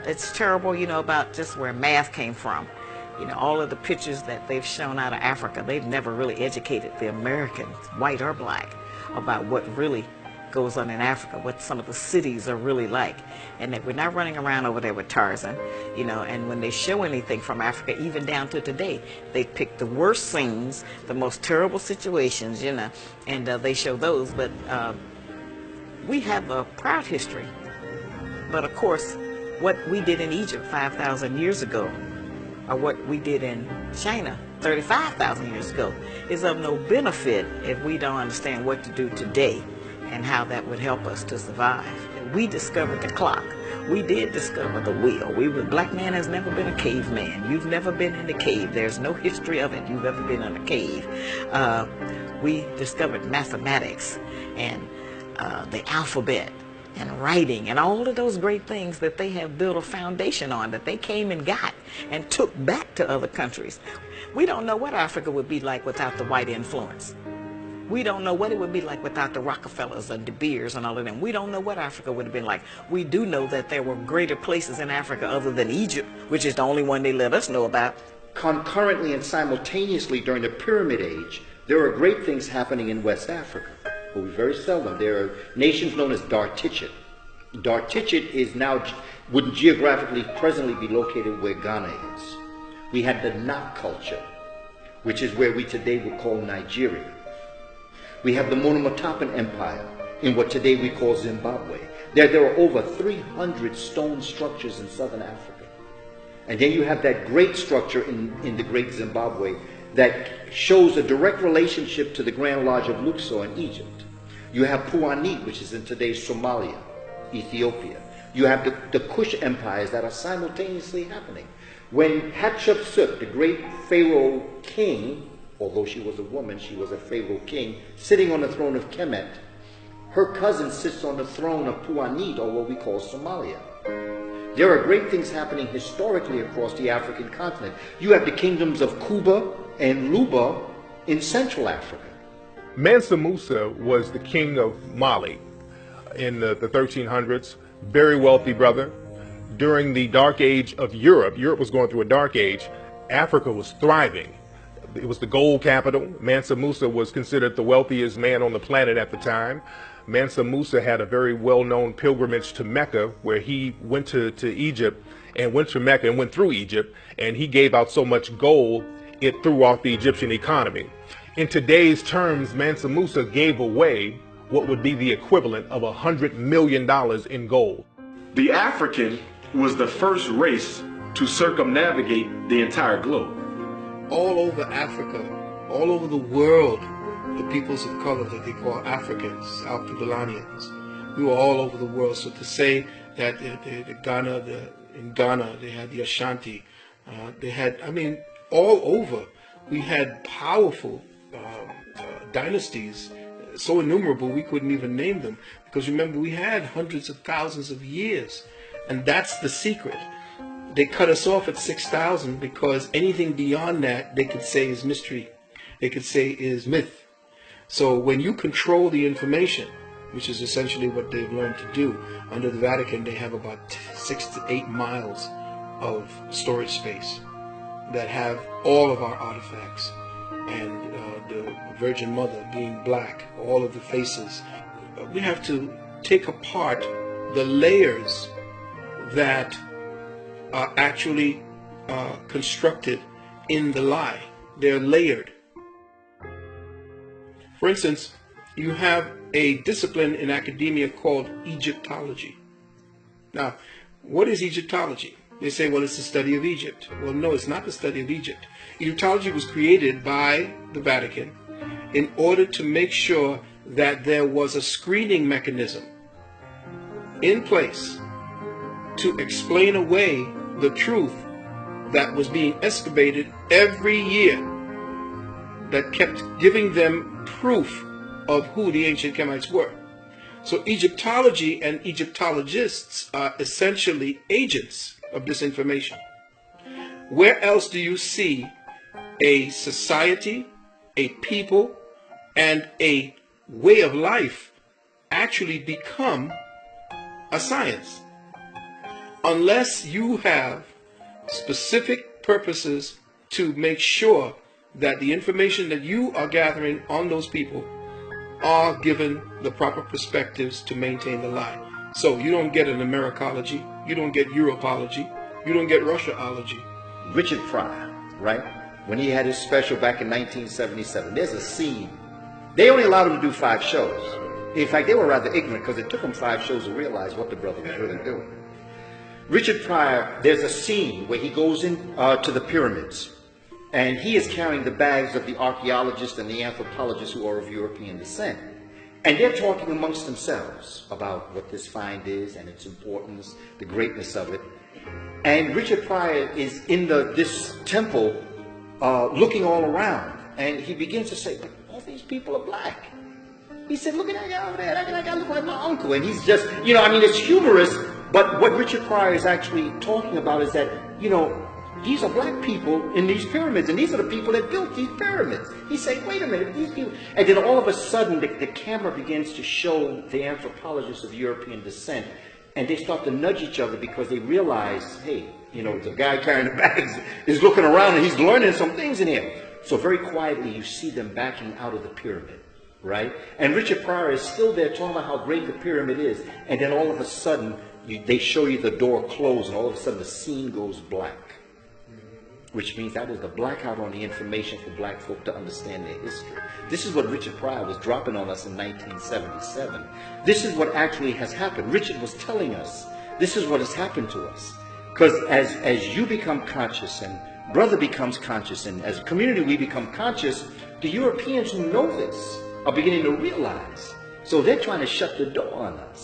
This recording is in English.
it's terrible, you know, about just where math came from. You know, all of the pictures that they've shown out of Africa, they've never really educated the Americans, white or black, about what really goes on in Africa, what some of the cities are really like. And that we're not running around over there with Tarzan, you know, and when they show anything from Africa, even down to today, they pick the worst scenes, the most terrible situations, you know, and they show those. But we have a proud history. But of course, what we did in Egypt 5,000 years ago, or what we did in China 35,000 years ago, is of no benefit if we don't understand what to do today and how that would help us to survive. We discovered the clock. We did discover the wheel. Black man has never been a caveman. You've never been in a cave. There's no history of it. You've ever been in a cave. We discovered mathematics and the alphabet and writing and all of those great things that they have built a foundation on, that they came and got and took back to other countries. We don't know what Africa would be like without the white influence. We don't know what it would be like without the Rockefellers and De Beers and all of them. We don't know what Africa would have been like. We do know that there were greater places in Africa other than Egypt, which is the only one they let us know about. Concurrently and simultaneously during the Pyramid Age, there are great things happening in West Africa. But we very seldom. There are nations known as Dar-Tichet. Dar-Tichet is now, would geographically presently be located where Ghana is. We had the Nak culture, which is where we today would call Nigeria. We have the Monomotapan Empire in what today we call Zimbabwe. There are over 300 stone structures in southern Africa. And then you have that great structure in the great Zimbabwe that shows a direct relationship to the Grand Lodge of Luxor in Egypt. You have Puanit, which is in today's Somalia, Ethiopia. You have the Kush empires that are simultaneously happening. When Hatshepsut, the great Pharaoh king, although she was a woman, she was a Pharaoh king, sitting on the throne of Kemet, her cousin sits on the throne of Puanit, or what we call Somalia. There are great things happening historically across the African continent. You have the kingdoms of Kuba and Luba in Central Africa. Mansa Musa was the king of Mali in the 1300s, very wealthy brother. During the dark age of Europe was going through a dark age, Africa was thriving. It was the gold capital. Mansa Musa was considered the wealthiest man on the planet at the time. Mansa Musa had a very well-known pilgrimage to Mecca, where he went to Egypt and went to Mecca and went through Egypt, and he gave out so much gold it threw off the Egyptian economy. In today's terms, Mansa Musa gave away what would be the equivalent of $100 million in gold. The African was the first race to circumnavigate the entire globe. All over Africa, all over the world, the peoples of color that they call Africans, Alpha-Belanians, we were all over the world. So to say that in Ghana they had the Ashanti, they had, I mean, all over, we had powerful dynasties, so innumerable we couldn't even name them. Because remember, we had hundreds of thousands of years, and that's the secret. They cut us off at 6,000 because anything beyond that they could say is mystery. They could say is myth. So when you control the information, which is essentially what they've learned to do, under the Vatican they have about 6 to 8 miles of storage space that have all of our artifacts, and the Virgin Mother being black, all of the faces. We have to take apart the layers that are actually constructed in the lie. They're layered. For instance, you have a discipline in academia called Egyptology. Now, what is Egyptology? They say, well, it's the study of Egypt. Well, no, it's not the study of Egypt. Egyptology was created by the Vatican in order to make sure that there was a screening mechanism in place to explain away the truth that was being excavated every year, that kept giving them proof of who the ancient Kemites were. So Egyptology and Egyptologists are essentially agents of this information. Where else do you see a society, a people, and a way of life actually become a science? unless you have specific purposes to make sure that the information that you are gathering on those people are given the proper perspectives to maintain the lie. So you don't get an Americology, you don't get Europology, you don't get Russiaology. Richard Pryor, right? When he had his special back in 1977, there's a scene. They only allowed him to do 5 shows. In fact, they were rather ignorant because it took them 5 shows to realize what the brother was really doing. Richard Pryor, there's a scene where he goes in to the pyramids, and he is carrying the bags of the archaeologists and the anthropologists who are of European descent. And they're talking amongst themselves about what this find is and its importance, the greatness of it. And Richard Pryor is in this temple looking all around, and he begins to say, but all these people are black. He said, look at that guy over there, that guy looks like my uncle. And he's just, it's humorous, but what Richard Pryor is actually talking about is that, these are black people in these pyramids, and these are the people that built these pyramids. He's saying, wait a minute, these people... And then all of a sudden, the camera begins to show the anthropologists of European descent, and they start to nudge each other because they realize, hey, the guy carrying the bags is looking around and he's learning some things in here. So very quietly, you see them backing out of the pyramid, right? And Richard Pryor is still there talking about how great the pyramid is, and then all of a sudden, they show you the door close, and all of a sudden the scene goes black. Which means that was the blackout on the information for black folk to understand their history. This is what Richard Pryor was dropping on us in 1977. This is what actually has happened. Richard was telling us, this is what has happened to us. Because as you become conscious, and brother becomes conscious, and as a community we become conscious, the Europeans who know this are beginning to realize. So they're trying to shut the door on us.